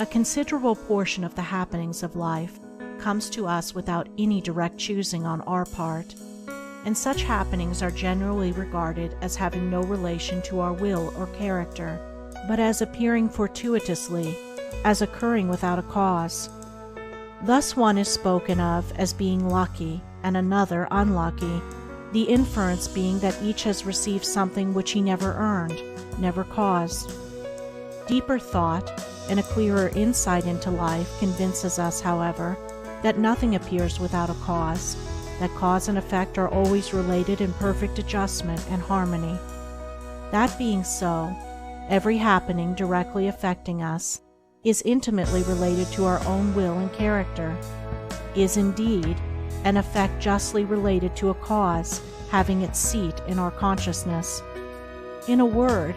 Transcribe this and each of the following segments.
A considerable portion of the happenings of life comes to us without any direct choosing on our part, and such happenings are generally regarded as having no relation to our will or character, but as appearing fortuitously, as occurring without a cause. Thus one is spoken of as being lucky and another unlucky, the inference being that each has received something which he never earned, never caused. Deeper thought and a clearer insight into life convinces us, however, that nothing appears without a cause, that cause and effect are always related in perfect adjustment and harmony. That being so, every happening directly affecting us is intimately related to our own will and character, is indeed an effect justly related to a cause having its seat in our consciousness. In a word,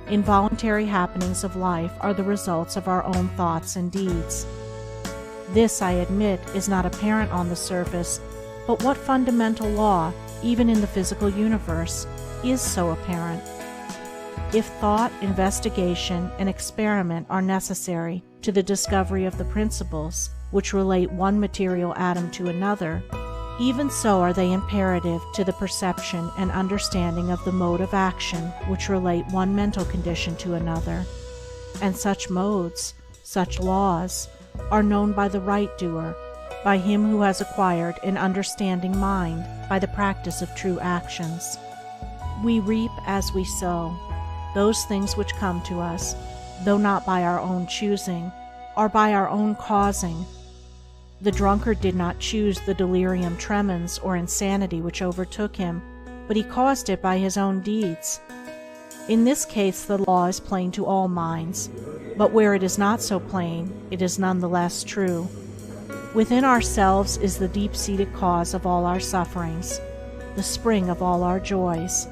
involuntary happenings of life are the results of our own thoughts and deeds. This, I admit, is not apparent on the surface, but what fundamental law, even in the physical universe, is so apparent? If thought, investigation, and experiment are necessary to the discovery of the principles which relate one material atom to another, even so are they imperative to the perception and understanding of the mode of action which relate one mental condition to another. And such modes, such laws, are known by the right doer, by him who has acquired an understanding mind by the practice of true actions. We reap as we sow. Those things which come to us, though not by our own choosing, are by our own causing. The drunkard did not choose the delirium tremens or insanity which overtook him, but he caused it by his own deeds. In this case the law is plain to all minds, but where it is not so plain, it is none the less true. Within ourselves is the deep-seated cause of all our sufferings, the spring of all our joys.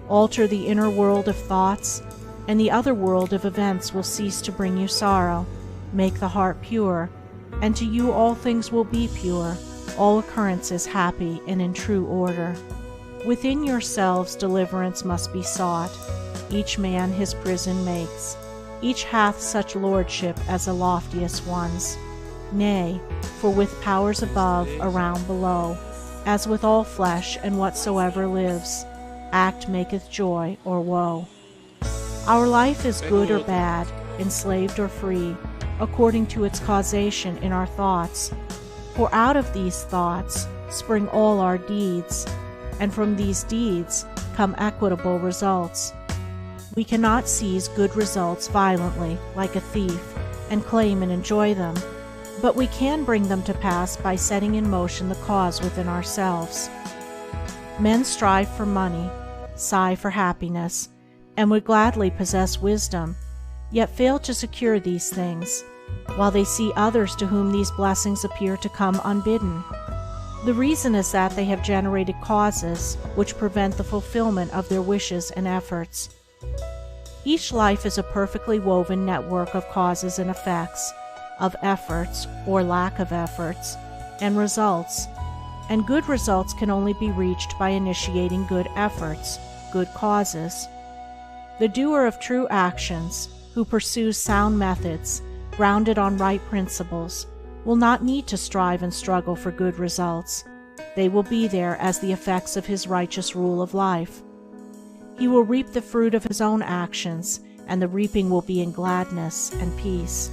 Alter the inner world of thoughts, and the other world of events will cease to bring you sorrow. Make the heart pure, and to you all things will be pure, all occurrences happy and in true order. Within yourselves deliverance must be sought. Each man his prison makes. Each hath such lordship as the loftiest one's. Nay, for with powers above, around, below, as with all flesh and whatsoever lives, act maketh joy or woe. Our life is good or bad, enslaved or free, according to its causation in our thoughts. For out of these thoughts spring all our deeds, and from these deeds come equitable results. We cannot seize good results violently, like a thief, and claim and enjoy them, but we can bring them to pass by setting in motion the cause within ourselves. Men strive for money, sigh for happiness, and would gladly possess wisdom, yet fail to secure these things, while they see others to whom these blessings appear to come unbidden. The reason is that they have generated causes which prevent the fulfillment of their wishes and efforts. Each life is a perfectly woven network of causes and effects, of efforts or lack of efforts, and results, and good results can only be reached by initiating good efforts, good causes. The doer of true actions, who pursues sound methods, grounded on right principles, will not need to strive and struggle for good results. They will be there as the effects of his righteous rule of life. He will reap the fruit of his own actions, and the reaping will be in gladness and peace.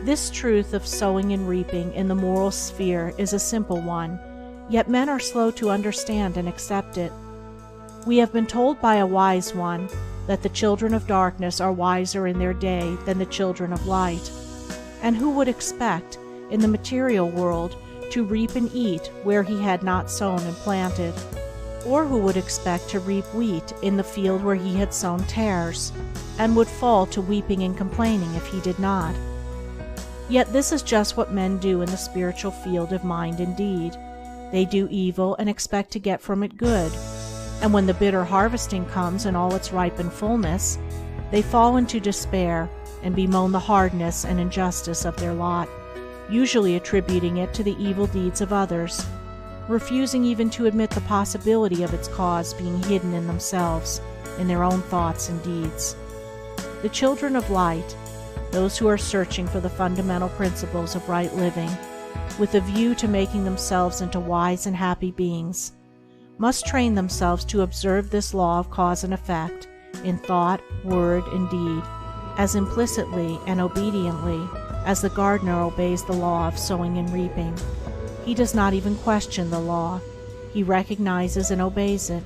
This truth of sowing and reaping in the moral sphere is a simple one, yet men are slow to understand and accept it. We have been told by a wise one that the children of darkness are wiser in their day than the children of light. And who would expect, in the material world, to reap and eat where he had not sown and planted? Or who would expect to reap wheat in the field where he had sown tares, and would fall to weeping and complaining if he did not? Yet this is just what men do in the spiritual field of mind and deed. They do evil and expect to get from it good, and when the bitter harvesting comes in all its ripened fullness, they fall into despair and bemoan the hardness and injustice of their lot, usually attributing it to the evil deeds of others, refusing even to admit the possibility of its cause being hidden in themselves, in their own thoughts and deeds. The children of light, those who are searching for the fundamental principles of right living, with a view to making themselves into wise and happy beings, must train themselves to observe this law of cause and effect in thought, word, and deed, as implicitly and obediently as the gardener obeys the law of sowing and reaping. He does not even question the law. He recognizes and obeys it.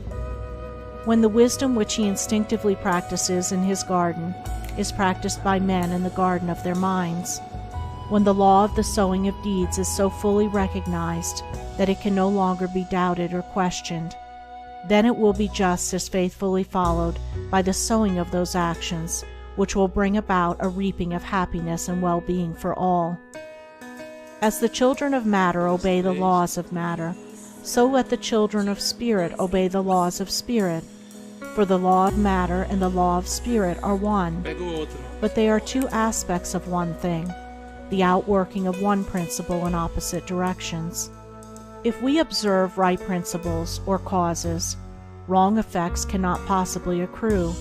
When the wisdom which he instinctively practices in his garden is practiced by men in the garden of their minds, when the law of the sowing of deeds is so fully recognized that it can no longer be doubted or questioned, then it will be just as faithfully followed by the sowing of those actions which will bring about a reaping of happiness and well-being for all. As the children of matter obey the laws of matter, so let the children of spirit obey the laws of spirit. For the law of matter and the law of spirit are one, but they are two aspects of one thing, the outworking of one principle in opposite directions. If we observe right principles or causes, wrong effects cannot possibly accrue.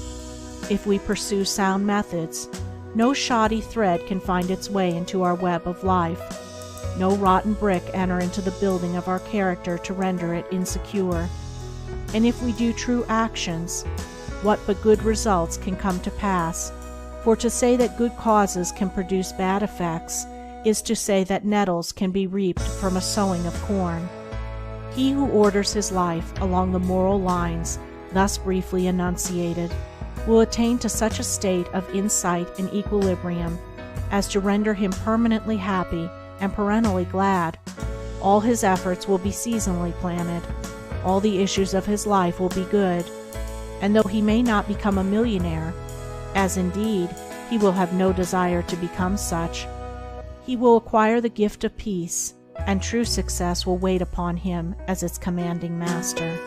If we pursue sound methods, no shoddy thread can find its way into our web of life, no rotten brick enter into the building of our character to render it insecure. And if we do true actions, what but good results can come to pass? For to say that good causes can produce bad effects is to say that nettles can be reaped from a sowing of corn. He who orders his life along the moral lines thus briefly enunciated will attain to such a state of insight and equilibrium as to render him permanently happy and perennially glad. All his efforts will be seasonally planted. All the issues of his life will be good. And though he may not become a millionaire, as indeed he will have no desire to become such, he will acquire the gift of peace, and true success will wait upon him as its commanding master.